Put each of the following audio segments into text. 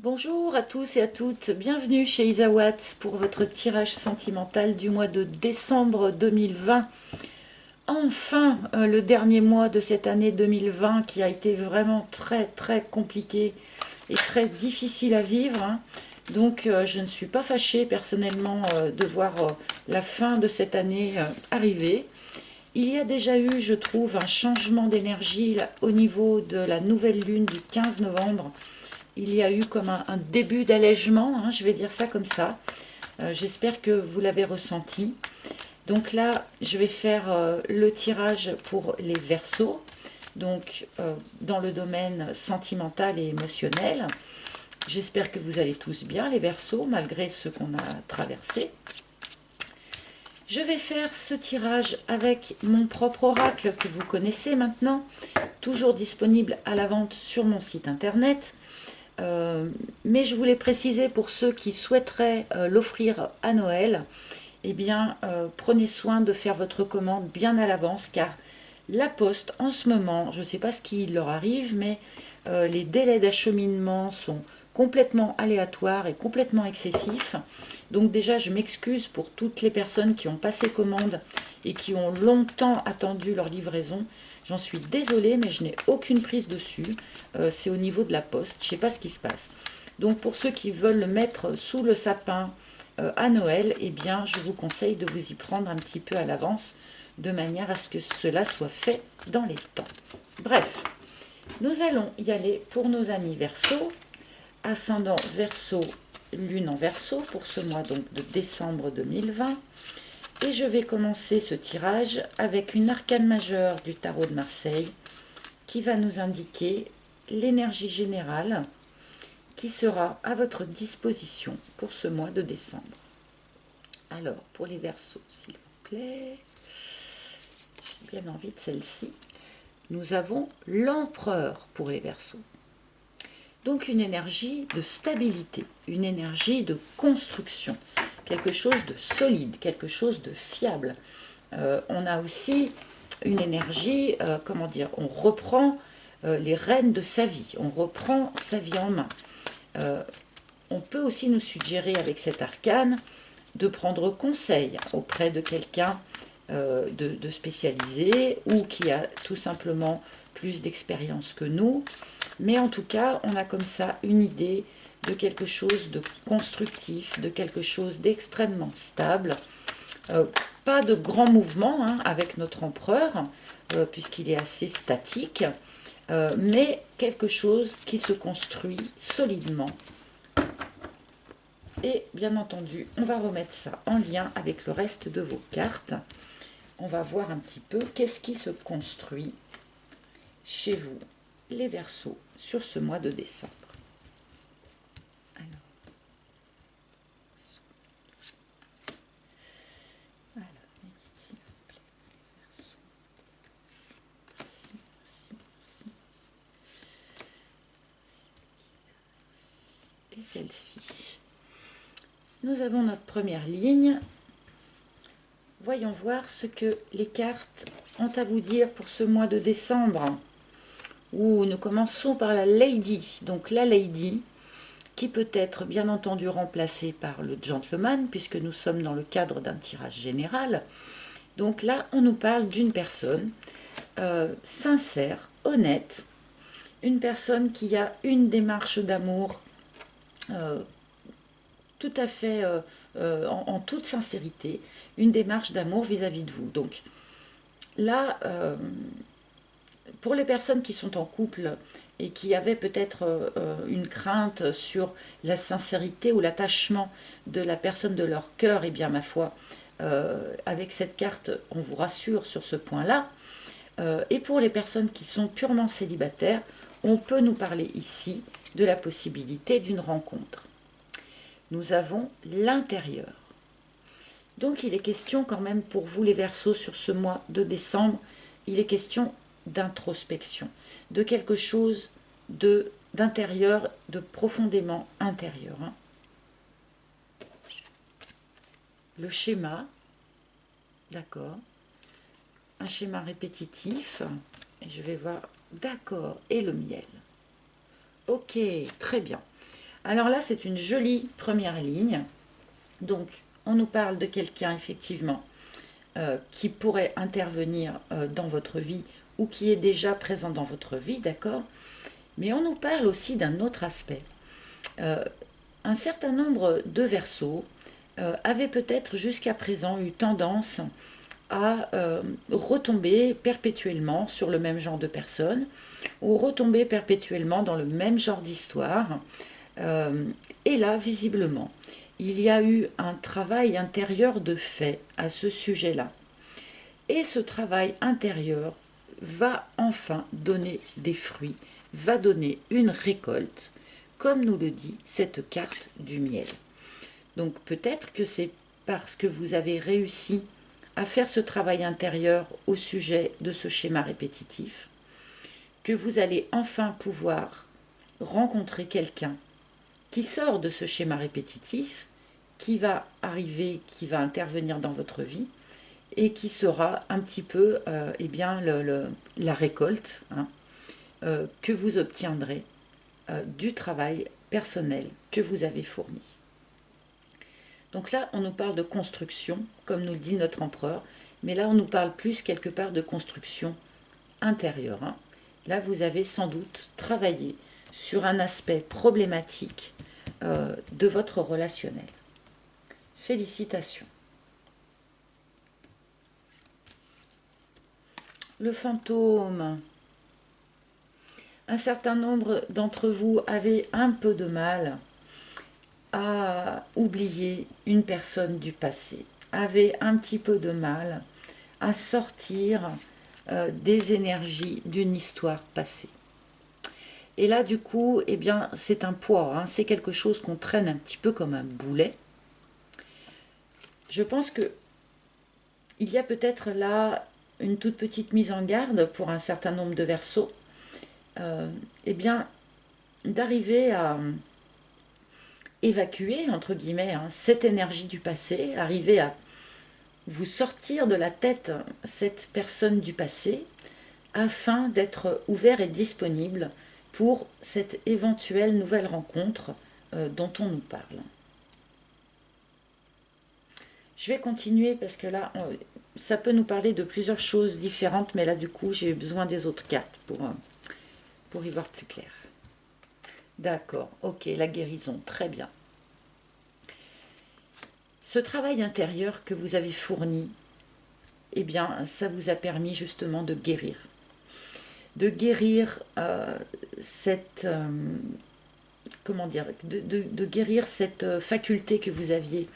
Bonjour à tous et à toutes, bienvenue chez Isawatt pour votre tirage sentimental du mois de décembre 2020. Enfin, le dernier mois de cette année 2020 qui a été vraiment très compliqué et très difficile à vivre, hein. Donc je ne suis pas fâchée personnellement de voir la fin de cette année arriver. Il y a déjà eu, je trouve, un changement d'énergie au niveau de la nouvelle lune du 15 novembre. Il y a eu comme un début d'allègement, hein, je vais dire ça comme ça. J'espère que vous l'avez ressenti. Donc là, je vais faire le tirage pour les Verseaux, donc dans le domaine sentimental et émotionnel. J'espère que vous allez tous bien, les Verseaux, malgré ce qu'on a traversé. Je vais faire ce tirage avec mon propre oracle que vous connaissez maintenant, toujours disponible à la vente sur mon site internet. Mais je voulais préciser pour ceux qui souhaiteraient l'offrir à Noël, eh bien, prenez soin de faire votre commande bien à l'avance car la poste en ce moment, je ne sais pas ce qui leur arrive, mais les délais d'acheminement sont complètement aléatoires et complètement excessifs. Donc déjà, je m'excuse pour toutes les personnes qui ont passé commande et qui ont longtemps attendu leur livraison. J'en suis désolée, mais je n'ai aucune prise dessus. C'est au niveau de la poste. Je ne sais pas ce qui se passe. Donc pour ceux qui veulent le mettre sous le sapin à Noël, eh bien, je vous conseille de vous y prendre un petit peu à l'avance, de manière à ce que cela soit fait dans les temps. Bref, nous allons y aller pour nos amis Verseau, ascendant Verseau, lune en Verseau, pour ce mois donc de décembre 2020. Et je vais commencer ce tirage avec une arcane majeure du tarot de Marseille qui va nous indiquer l'énergie générale qui sera à votre disposition pour ce mois de décembre. Alors, pour les Verseaux, s'il vous plaît, j'ai bien envie de celle-ci. Nous avons l'empereur pour les Verseaux. Donc une énergie de stabilité, une énergie de construction, quelque chose de solide, quelque chose de fiable. On a aussi une énergie, comment dire, on reprend les rênes de sa vie, on reprend sa vie en main. On peut aussi nous suggérer avec cet arcane de prendre conseil auprès de quelqu'un de spécialisé ou qui a tout simplement plus d'expérience que nous. Mais en tout cas, on a comme ça une idée de quelque chose de constructif, de quelque chose d'extrêmement stable. Pas de grands mouvements hein, avec notre empereur, puisqu'il est assez statique, mais quelque chose qui se construit solidement. Et bien entendu, on va remettre ça en lien avec le reste de vos cartes. On va voir un petit peu qu'est-ce qui se construit chez vous, les Verseaux, sur ce mois de décembre. Et celle-ci. Nous avons notre première ligne. Voyons voir ce que les cartes ont à vous dire pour ce mois de décembre. Où nous commençons par la Lady. Donc la Lady, qui peut être bien entendu remplacée par le Gentleman, puisque nous sommes dans le cadre d'un tirage général. Donc là, on nous parle d'une personne sincère, honnête, une personne qui a une démarche d'amour tout à fait en toute sincérité, une démarche d'amour vis-à-vis de vous. Donc là, pour les personnes qui sont en couple et qui avaient peut-être une crainte sur la sincérité ou l'attachement de la personne de leur cœur, et bien ma foi, avec cette carte, on vous rassure sur ce point-là. Et pour les personnes qui sont purement célibataires, on peut nous parler ici de la possibilité d'une rencontre. Nous avons l'intérieur. Donc il est question quand même pour vous les Verseaux sur ce mois de décembre, il est question d'introspection, de quelque chose d'intérieur, de profondément intérieur. Hein. Le schéma, d'accord, un schéma répétitif, et je vais voir, d'accord, et le miel. Ok, très bien. Alors là, c'est une jolie première ligne. Donc, on nous parle de quelqu'un, effectivement, qui pourrait intervenir dans votre vie ou qui est déjà présent dans votre vie, d'accord? Mais on nous parle aussi d'un autre aspect. Un certain nombre de Verseaux avaient peut-être jusqu'à présent eu tendance à retomber perpétuellement sur le même genre de personnes ou retomber perpétuellement dans le même genre d'histoire. Et là, visiblement, il y a eu un travail intérieur de fait à ce sujet-là. Et ce travail intérieur va enfin donner des fruits, va donner une récolte, comme nous le dit cette carte du miel. Donc peut-être que c'est parce que vous avez réussi à faire ce travail intérieur au sujet de ce schéma répétitif que vous allez enfin pouvoir rencontrer quelqu'un qui sort de ce schéma répétitif, qui va arriver, qui va intervenir dans votre vie et qui sera un petit peu eh bien, la récolte hein, que vous obtiendrez du travail personnel que vous avez fourni. Donc là, on nous parle de construction, comme nous le dit notre empereur, mais là, on nous parle plus quelque part de construction intérieure. Hein. Là, vous avez sans doute travaillé sur un aspect problématique de votre relationnel. Félicitations. Le fantôme. Un certain nombre d'entre vous avaient un peu de mal à oublier une personne du passé, avaient un petit peu de mal à sortir des énergies d'une histoire passée. Et là, du coup, eh bien, c'est un poids, hein, c'est quelque chose qu'on traîne un petit peu comme un boulet. Je pense que il y a peut-être là une toute petite mise en garde pour un certain nombre de Verseaux, eh bien, d'arriver à évacuer, entre guillemets, hein, cette énergie du passé, arriver à vous sortir de la tête cette personne du passé, afin d'être ouvert et disponible pour cette éventuelle nouvelle rencontre dont on nous parle. Je vais continuer parce que là, ça peut nous parler de plusieurs choses différentes, mais là, du coup, j'ai besoin des autres cartes pour y voir plus clair. D'accord, ok, la guérison, très bien. Ce travail intérieur que vous avez fourni, eh bien, ça vous a permis justement de guérir. De guérir cette... comment dire, de guérir cette faculté que vous aviez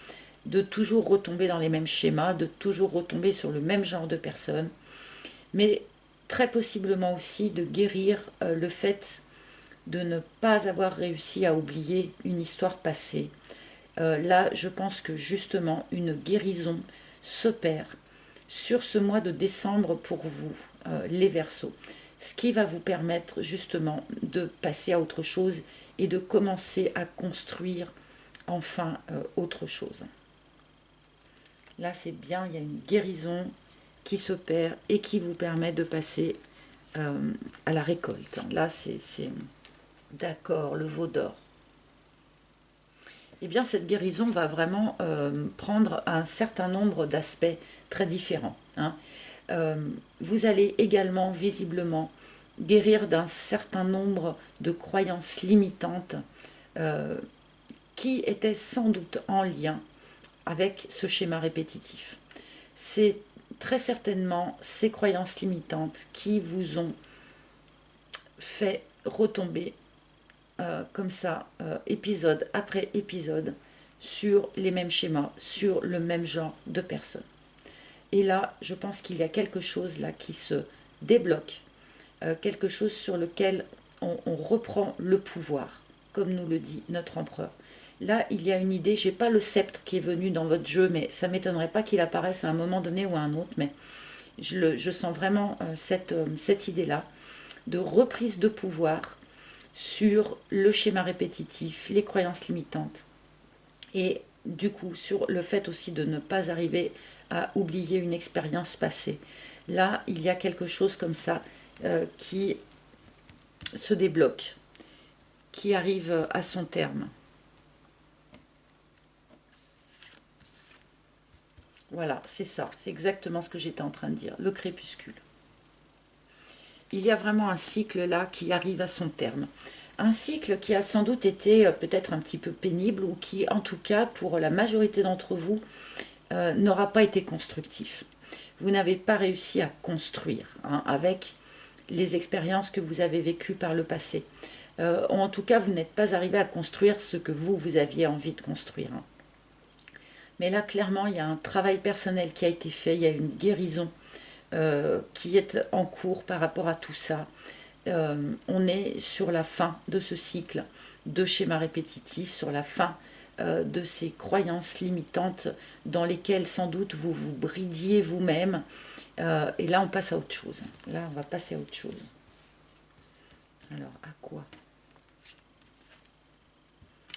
de toujours retomber dans les mêmes schémas, de toujours retomber sur le même genre de personnes, mais très possiblement aussi de guérir le fait de ne pas avoir réussi à oublier une histoire passée. Là, je pense que justement, une guérison s'opère sur ce mois de décembre pour vous, les Verseaux, ce qui va vous permettre justement de passer à autre chose et de commencer à construire enfin autre chose. Là, c'est bien, il y a une guérison qui s'opère et qui vous permet de passer à la récolte. Là, c'est d'accord, le veau d'or. Eh bien, cette guérison va vraiment prendre un certain nombre d'aspects très différents. Hein. Vous allez également, visiblement, guérir d'un certain nombre de croyances limitantes qui étaient sans doute en lien avec ce schéma répétitif. C'est très certainement ces croyances limitantes qui vous ont fait retomber comme ça, épisode après épisode, sur les mêmes schémas, sur le même genre de personnes. Et là, je pense qu'il y a quelque chose là qui se débloque, quelque chose sur lequel on reprend le pouvoir, comme nous le dit notre empereur. Là, il y a une idée, je n'ai pas le sceptre qui est venu dans votre jeu, mais ça ne m'étonnerait pas qu'il apparaisse à un moment donné ou à un autre, mais je sens vraiment cette idée-là de reprise de pouvoir sur le schéma répétitif, les croyances limitantes, et du coup sur le fait aussi de ne pas arriver à oublier une expérience passée. Là, il y a quelque chose comme ça qui se débloque, qui arrive à son terme. Voilà, c'est ça, c'est exactement ce que j'étais en train de dire, le crépuscule. Il y a vraiment un cycle là qui arrive à son terme. Un cycle qui a sans doute été peut-être un petit peu pénible ou qui, en tout cas, pour la majorité d'entre vous, n'aura pas été constructif. Vous n'avez pas réussi à construire hein, avec les expériences que vous avez vécues par le passé. En tout cas, vous n'êtes pas arrivé à construire ce que vous aviez envie de construire. Hein. Mais là, clairement, il y a un travail personnel qui a été fait, il y a une guérison qui est en cours par rapport à tout ça. On est sur la fin de ce cycle de schémas répétitifs, sur la fin de ces croyances limitantes dans lesquelles sans doute vous vous bridiez vous-même. Et là, on passe à autre chose. Là, on va passer à autre chose. Alors, à quoi?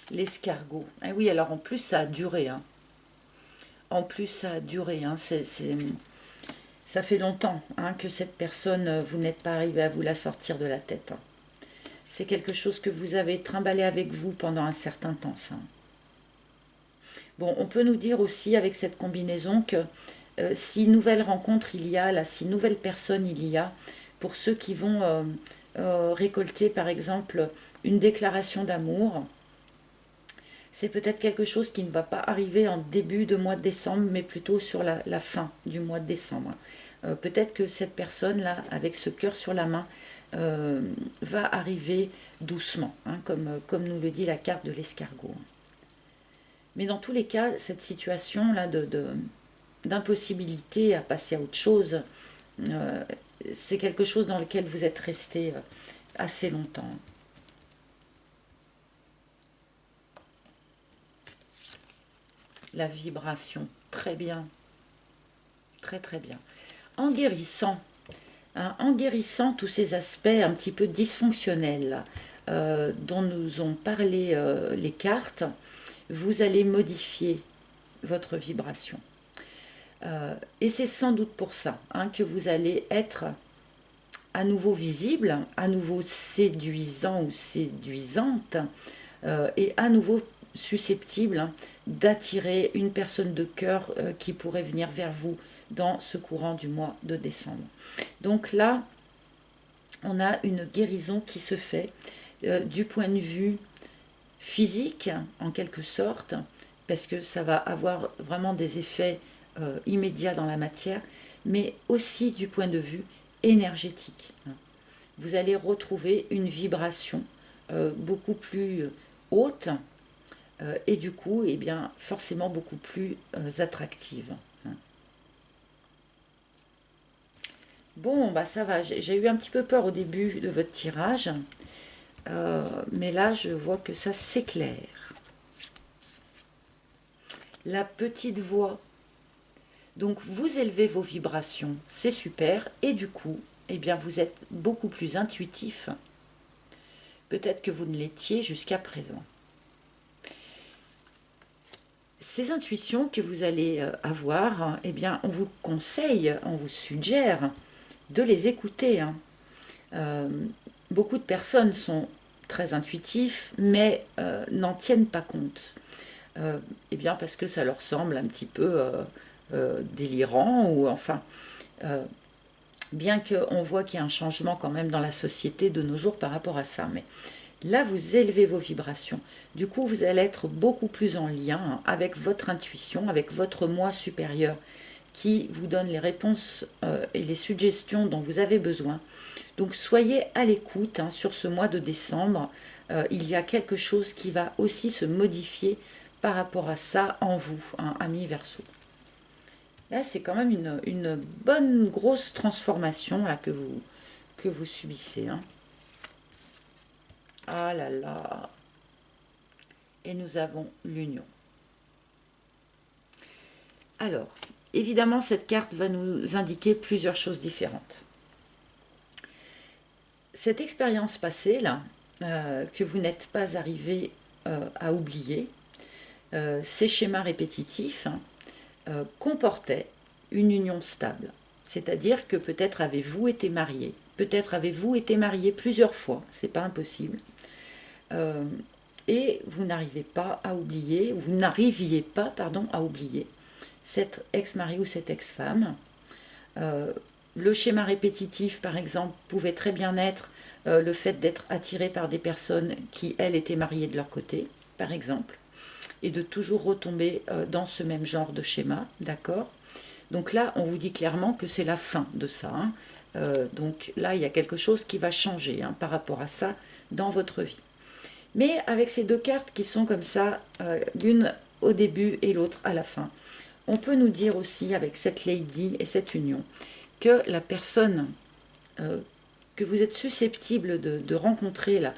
L'escargot. Eh oui, alors en plus, ça a duré. Hein. En plus, ça a duré. Hein. Ça fait longtemps hein, que cette personne, vous n'êtes pas arrivé à vous la sortir de la tête. Hein. C'est quelque chose que vous avez trimballé avec vous pendant un certain temps, ça. Bon, on peut nous dire aussi avec cette combinaison que si nouvelles rencontres il y a, là, si nouvelles personnes il y a, pour ceux qui vont récolter par exemple une déclaration d'amour, c'est peut-être quelque chose qui ne va pas arriver en début de mois de décembre, mais plutôt sur la fin du mois de décembre. Peut-être que cette personne-là, avec ce cœur sur la main, va arriver doucement, hein, comme nous le dit la carte de l'escargot. Mais dans tous les cas, cette situation-là d'impossibilité à passer à autre chose, c'est quelque chose dans lequel vous êtes resté assez longtemps. La vibration, très bien, très très bien. En guérissant, hein, en guérissant tous ces aspects un petit peu dysfonctionnels dont nous ont parlé les cartes, vous allez modifier votre vibration. Et c'est sans doute pour ça hein, que vous allez être à nouveau visible, à nouveau séduisant ou séduisante, et à nouveau susceptible hein, d'attirer une personne de cœur qui pourrait venir vers vous dans ce courant du mois de décembre. Donc là, on a une guérison qui se fait du point de vue physique, en quelque sorte, parce que ça va avoir vraiment des effets immédiats dans la matière, mais aussi du point de vue énergétique. Vous allez retrouver une vibration beaucoup plus haute et du coup, eh bien, forcément beaucoup plus attractive. Bon, bah ça va, j'ai eu un petit peu peur au début de votre tirage, mais là, je vois que ça s'éclaire. La petite voix. Donc, vous élevez vos vibrations, c'est super, et du coup, eh bien, vous êtes beaucoup plus intuitif. Peut-être que vous ne l'étiez jusqu'à présent. Ces intuitions que vous allez avoir, eh bien, on vous conseille, on vous suggère de les écouter. Hein. Beaucoup de personnes sont très intuitifs, mais n'en tiennent pas compte. Eh bien, parce que ça leur semble un petit peu délirant, ou enfin, bien qu'on voit qu'il y a un changement quand même dans la société de nos jours par rapport à ça, mais là, vous élevez vos vibrations. Du coup, vous allez être beaucoup plus en lien avec votre intuition, avec votre moi supérieur qui vous donne les réponses et les suggestions dont vous avez besoin. Donc, soyez à l'écoute hein, sur ce mois de décembre. Il y a quelque chose qui va aussi se modifier par rapport à ça en vous, hein, amis Verseau. Là, c'est quand même une bonne grosse transformation là, que vous subissez. Hein. Ah là là. Et nous avons l'union. Alors, évidemment, cette carte va nous indiquer plusieurs choses différentes. Cette expérience passée, là, que vous n'êtes pas arrivé à oublier, ces schémas répétitifs comportaient une union stable. C'est-à-dire que peut-être avez-vous été marié, peut-être avez-vous été marié plusieurs fois, c'est pas impossible. Et vous n'arriviez pas à oublier à oublier cet ex-mari ou cette ex-femme. Le schéma répétitif, par exemple, pouvait très bien être le fait d'être attiré par des personnes qui, elles, étaient mariées de leur côté, par exemple, et de toujours retomber dans ce même genre de schéma, d'accord? Donc là, on vous dit clairement que c'est la fin de ça, hein. Donc là, il y a quelque chose qui va changer, hein, par rapport à ça dans votre vie. Mais avec ces deux cartes qui sont comme ça, l'une au début et l'autre à la fin, on peut nous dire aussi avec cette Lady et cette union que la personne que vous êtes susceptible de rencontrer là,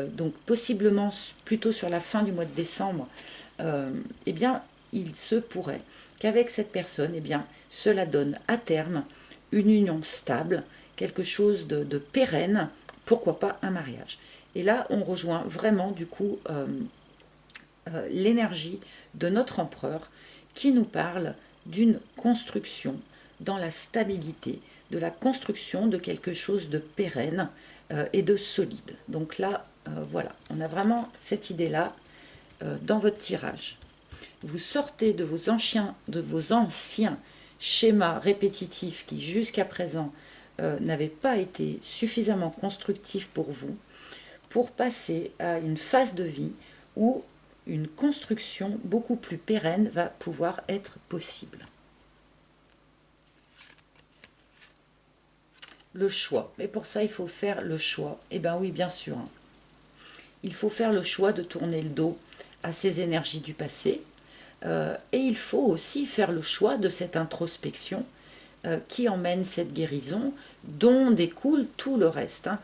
donc possiblement plutôt sur la fin du mois de décembre, eh bien, il se pourrait qu'avec cette personne, eh bien, cela donne à terme une union stable, quelque chose de pérenne, pourquoi pas un mariage. Et là, on rejoint vraiment du coup l'énergie de notre empereur qui nous parle d'une construction dans la stabilité, de la construction de quelque chose de pérenne et de solide. Donc là, voilà, on a vraiment cette idée-là dans votre tirage. Vous sortez de vos anciens schémas répétitifs qui jusqu'à présent n'avaient pas été suffisamment constructifs pour vous, pour passer à une phase de vie où une construction beaucoup plus pérenne va pouvoir être possible. Le choix. Et pour ça, il faut faire le choix. Eh bien oui, bien sûr. Il faut faire le choix de tourner le dos à ces énergies du passé. Et il faut aussi faire le choix de cette introspection qui emmène cette guérison, dont découle tout le reste, hein.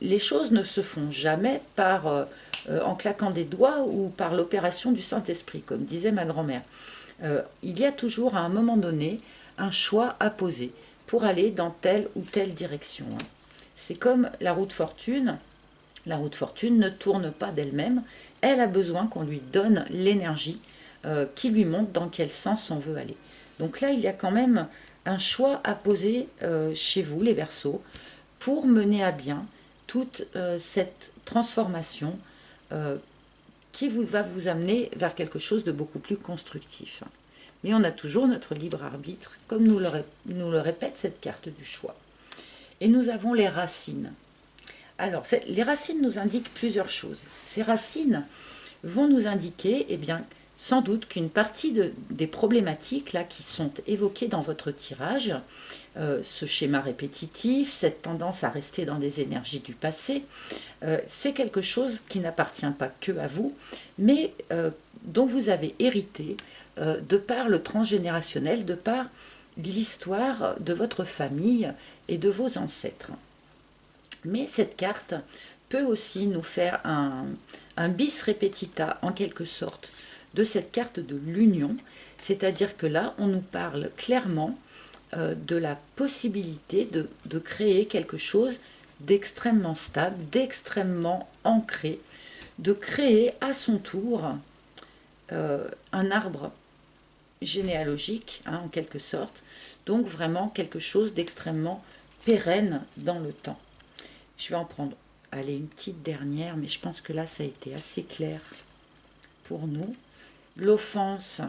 Les choses ne se font jamais en claquant des doigts ou par l'opération du Saint-Esprit, comme disait ma grand-mère. Il y a toujours à un moment donné un choix à poser pour aller dans telle ou telle direction, hein. C'est comme la roue de fortune. La roue de fortune ne tourne pas d'elle-même, elle a besoin qu'on lui donne l'énergie qui lui montre dans quel sens on veut aller. Donc là, il y a quand même un choix à poser chez vous, les Verseaux, pour mener à bien toute cette transformation qui va vous amener vers quelque chose de beaucoup plus constructif. Mais on a toujours notre libre arbitre, comme nous le répète cette carte du choix. Et nous avons les racines. Alors, les racines nous indiquent plusieurs choses. Ces racines vont nous indiquer, eh bien, sans doute qu'une partie des problématiques là, qui sont évoquées dans votre tirage, ce schéma répétitif, cette tendance à rester dans des énergies du passé, c'est quelque chose qui n'appartient pas que à vous, mais dont vous avez hérité de par le transgénérationnel, de par l'histoire de votre famille et de vos ancêtres. Mais cette carte peut aussi nous faire un bis repetita, en quelque sorte, de cette carte de l'union. C'est-à-dire que là, on nous parle clairement de la possibilité de créer quelque chose d'extrêmement stable, d'extrêmement ancré, de créer à son tour un arbre généalogique, hein, en quelque sorte. Donc vraiment quelque chose d'extrêmement pérenne dans le temps. Je vais en prendre, allez, une petite dernière, mais je pense que là, ça a été assez clair pour nous. L'offense.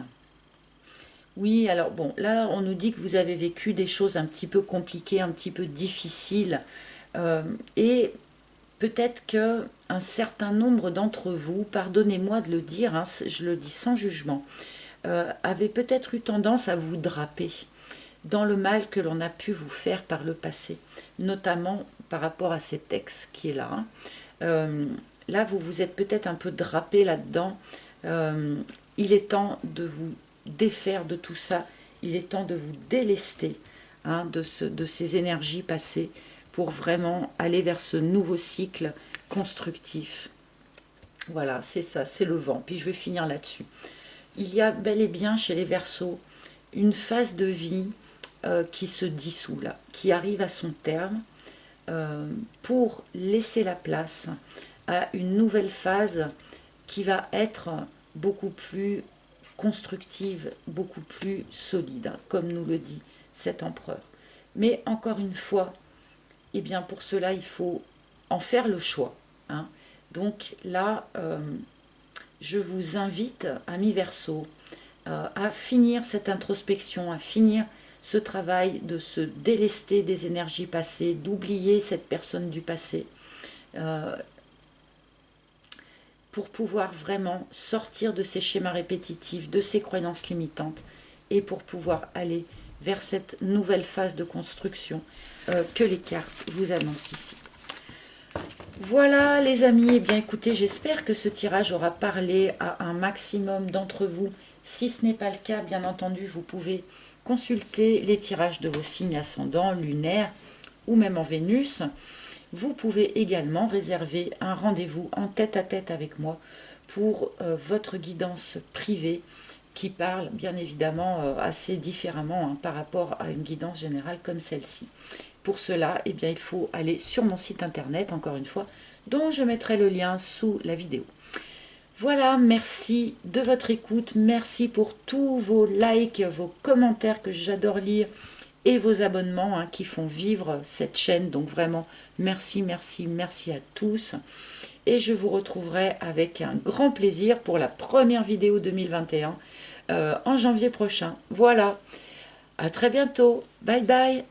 Oui, alors bon, là, on nous dit que vous avez vécu des choses un petit peu compliquées, un petit peu difficiles. Et peut-être qu'un certain nombre d'entre vous, pardonnez-moi de le dire, hein, je le dis sans jugement, avaient peut-être eu tendance à vous draper dans le mal que l'on a pu vous faire par le passé, notamment par rapport à cet ex qui est là, hein. Là, vous vous êtes peut-être un peu drapé là-dedans. Il est temps de vous défaire de tout ça. Il est temps de vous délester, hein, de ces énergies passées pour vraiment aller vers ce nouveau cycle constructif. Voilà, c'est ça, c'est le vent. Puis je vais finir là-dessus. Il y a bel et bien chez les Verseaux une phase de vie qui se dissout là, qui arrive à son terme pour laisser la place à une nouvelle phase qui va être beaucoup plus constructive, beaucoup plus solide, hein, comme nous le dit cet empereur. Mais encore une fois, eh bien pour cela, il faut en faire le choix, hein. Donc là, je vous invite, amis Verseaux, à finir cette introspection, à finir ce travail de se délester des énergies passées, d'oublier cette personne du passé, pour pouvoir vraiment sortir de ces schémas répétitifs, de ces croyances limitantes, et pour pouvoir aller vers cette nouvelle phase de construction que les cartes vous annoncent ici. Voilà les amis, eh bien écoutez, j'espère que ce tirage aura parlé à un maximum d'entre vous. Si ce n'est pas le cas, bien entendu, vous pouvez consulter les tirages de vos signes ascendants, lunaires ou même en Vénus. Vous pouvez également réserver un rendez-vous en tête-à-tête avec moi pour votre guidance privée qui parle bien évidemment assez différemment par rapport à une guidance générale comme celle-ci. Pour cela, eh bien, il faut aller sur mon site internet, encore une fois, dont je mettrai le lien sous la vidéo. Voilà, merci de votre écoute, merci pour tous vos likes, vos commentaires que j'adore lire et vos abonnements qui font vivre cette chaîne. Donc vraiment, merci, merci, merci à tous. Et je vous retrouverai avec un grand plaisir pour la première vidéo 2021 en janvier prochain. Voilà, à très bientôt. Bye bye.